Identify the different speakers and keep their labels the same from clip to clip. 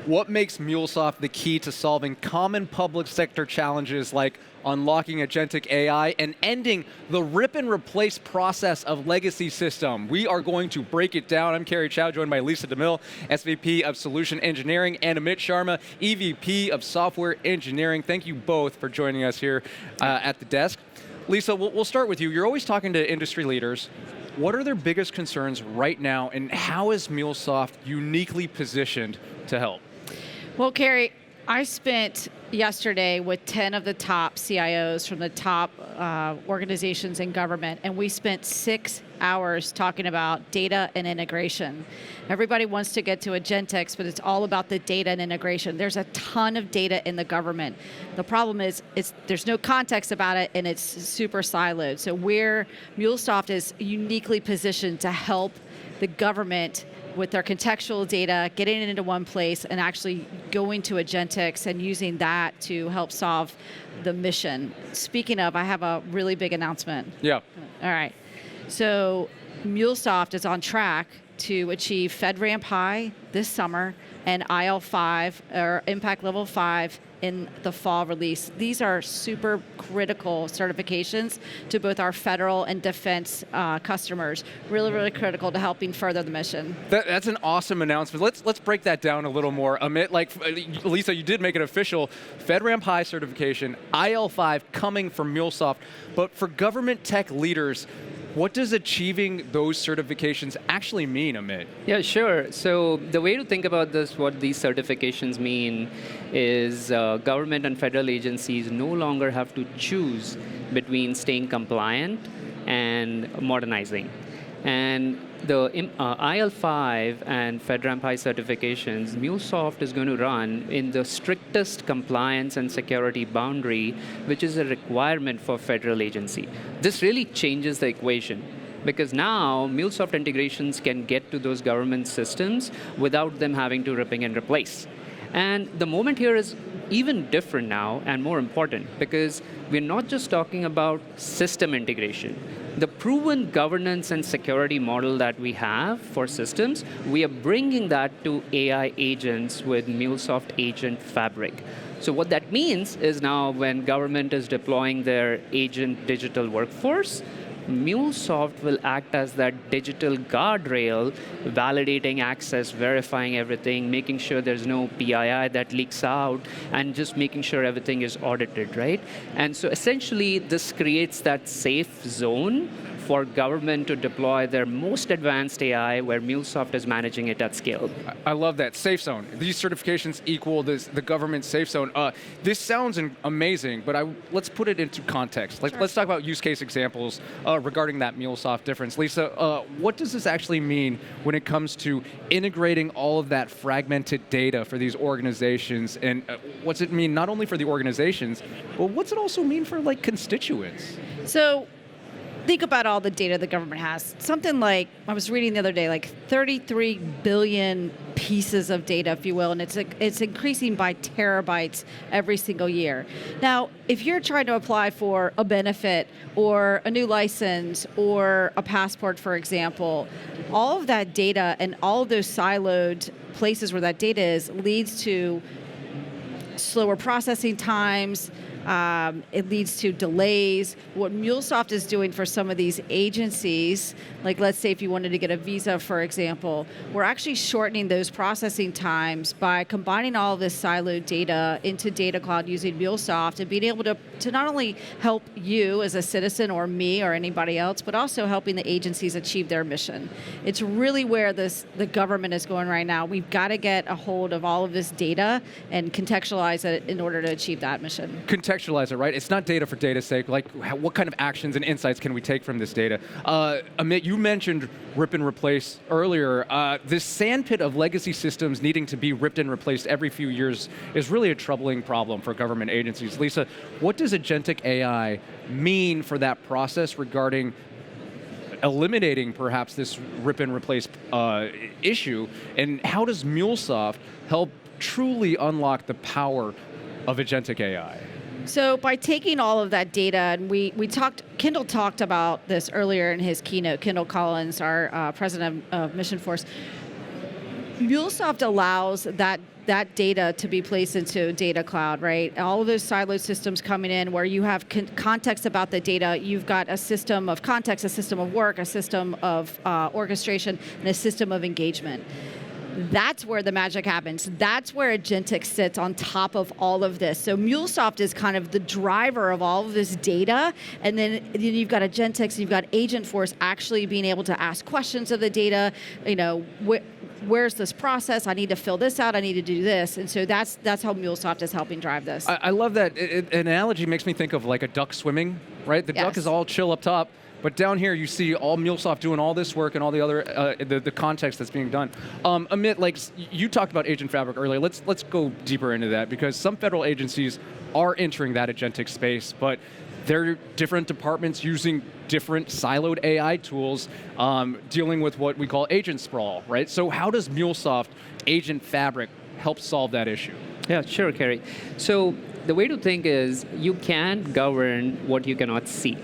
Speaker 1: what makes MuleSoft the key to solving common public sector challenges like unlocking agentic AI and ending the rip and replace process of legacy system? We are going to break it down. I'm Kerry Chow, joined by Lisa DeMille, SVP of Solution Engineering, and Amit Sharma, EVP of Software Engineering. Thank you both for joining us here at the desk. Lisa, we'll start with you. You're always talking to industry leaders. What are their biggest concerns right now, and how is MuleSoft uniquely positioned to help?
Speaker 2: Well, Kerry, I spent yesterday with 10 of the top CIOs from the top organizations in government, and we spent 6 hours talking about data and integration. Everybody wants to get to agentics, but it's all about the data and integration. There's a ton of data in the government. The problem is there's no context about it, and it's super siloed. So MuleSoft is uniquely positioned to help the government with their contextual data, getting it into one place and actually going to agentics and using that to help solve the mission. Speaking of, I have a really big announcement.
Speaker 1: Yeah.
Speaker 2: All right. So MuleSoft is on track to achieve FedRAMP High this summer and IL5, or Impact Level 5, in the fall release. These are super critical certifications to both our federal and defense customers. Really, really critical to helping further the mission.
Speaker 1: That's an awesome announcement. Let's break that down a little more. Amit, like Lisa, you did make it official. FedRAMP High certification, IL5 coming from MuleSoft. But for government tech leaders, what does achieving those certifications actually mean, Amit?
Speaker 3: Yeah, sure. So the way to think about this, what these certifications mean, is government and federal agencies no longer have to choose between staying compliant and modernizing. And the IL5 and FedRAMP High certifications, MuleSoft is going to run in the strictest compliance and security boundary, which is a requirement for federal agency. This really changes the equation, because now MuleSoft integrations can get to those government systems without them having to ripping and replace. And the moment here is even different now and more important, because we're not just talking about system integration. The proven governance and security model that we have for systems, we are bringing that to AI agents with MuleSoft Agent Fabric. So what that means is now when government is deploying their agent digital workforce, MuleSoft will act as that digital guardrail, validating access, verifying everything, making sure there's no PII that leaks out, and just making sure everything is audited, right? And so essentially, this creates that safe zone for government to deploy their most advanced AI, where MuleSoft is managing it at scale.
Speaker 1: I love that, safe zone. These certifications equal the government safe zone. This sounds amazing, but let's put it into context. Like, let's talk about use case examples regarding that MuleSoft difference. Lisa, what does this actually mean when it comes to integrating all of that fragmented data for these organizations? And what's it mean not only for the organizations, but what's it also mean for like constituents?
Speaker 2: So think about all the data the government has. Something like, I was reading the other day, like 33 billion pieces of data, if you will, and it's increasing by terabytes every single year. Now, if you're trying to apply for a benefit or a new license or a passport, for example, all of that data and all of those siloed places where that data is leads to slower processing times. It leads to delays. What MuleSoft is doing for some of these agencies, like let's say if you wanted to get a visa, for example, we're actually shortening those processing times by combining all of this siloed data into Data Cloud using MuleSoft and being able to not only help you as a citizen or me or anybody else, but also helping the agencies achieve their mission. It's really where the government is going right now. We've got to get a hold of all of this data and contextualize it in order to achieve that mission.
Speaker 1: Contextualize it, right? It's not data for data's sake. Like, what kind of actions and insights can we take from this data? Amit, you mentioned rip and replace earlier. This sandpit of legacy systems needing to be ripped and replaced every few years is really a troubling problem for government agencies. Lisa, what does agentic AI mean for that process regarding eliminating perhaps this rip and replace issue, and how does MuleSoft help truly unlock the power of agentic AI?
Speaker 2: So by taking all of that data, and Kendall talked about this earlier in his keynote, Kendall Collins, our president of Mission Force, MuleSoft allows that data to be placed into data cloud, right? All of those siloed systems coming in where you have context about the data. You've got a system of context, a system of work, a system of orchestration, and a system of engagement. That's where the magic happens. That's where agentic sits on top of all of this. So MuleSoft is kind of the driver of all of this data, and then you've got Agentix, you've got Agentforce actually being able to ask questions of the data. Where's this process? I need to fill this out. I need to do this. And so that's how MuleSoft is helping drive this.
Speaker 1: I love that. An analogy makes me think of like a duck swimming, right? The duck is all chill up top, but down here you see all MuleSoft doing all this work and all the other the context that's being done. Amit, like you talked about Agent Fabric earlier. Let's go deeper into that, because some federal agencies are entering that agentic space, but they're different departments using different siloed AI tools, dealing with what we call agent sprawl, right? So how does MuleSoft Agent Fabric help solve that issue?
Speaker 3: Yeah, sure, Kerry. So the way to think is you can't govern what you cannot see.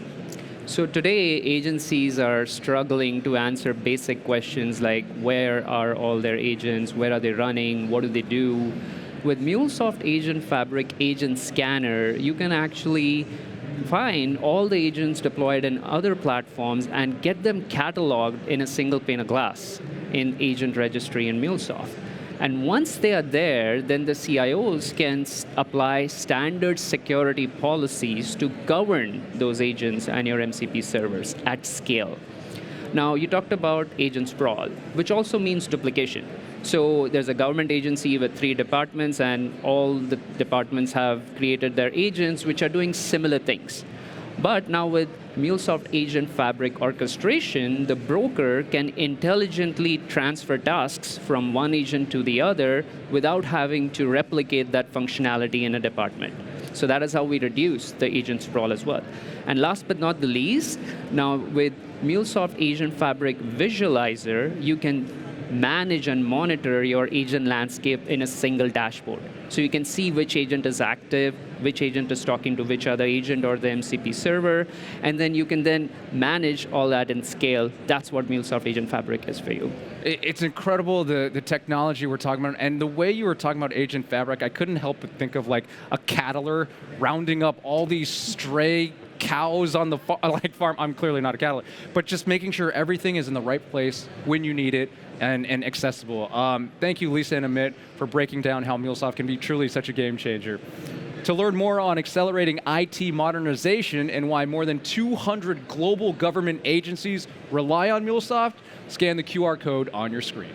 Speaker 3: So today, agencies are struggling to answer basic questions like where are all their agents, where are they running, what do they do? With MuleSoft Agent Fabric Agent Scanner, you can actually find all the agents deployed in other platforms and get them cataloged in a single pane of glass in Agent Registry in MuleSoft. And once they are there, then the CIOs can apply standard security policies to govern those agents and your MCP servers at scale. Now, you talked about agent sprawl, which also means duplication. So there's a government agency with 3 departments, and all the departments have created their agents which are doing similar things. But now with MuleSoft Agent Fabric orchestration, the broker can intelligently transfer tasks from one agent to the other without having to replicate that functionality in a department. So that is how we reduce the agent sprawl as well. And last but not the least, now with MuleSoft Agent Fabric Visualizer, you can manage and monitor your agent landscape in a single dashboard. So you can see which agent is active, which agent is talking to which other agent or the MCP server, and then you can then manage all that in scale. That's what MuleSoft Agent Fabric is for you.
Speaker 1: It's incredible, the technology we're talking about, and the way you were talking about Agent Fabric, I couldn't help but think of like a cattler rounding up all these stray cows on the farm. I'm clearly not a cattler, but just making sure everything is in the right place when you need it and accessible. Thank you, Lisa and Amit, for breaking down how MuleSoft can be truly such a game changer. To learn more on accelerating IT modernization and why more than 200 global government agencies rely on MuleSoft, scan the QR code on your screen.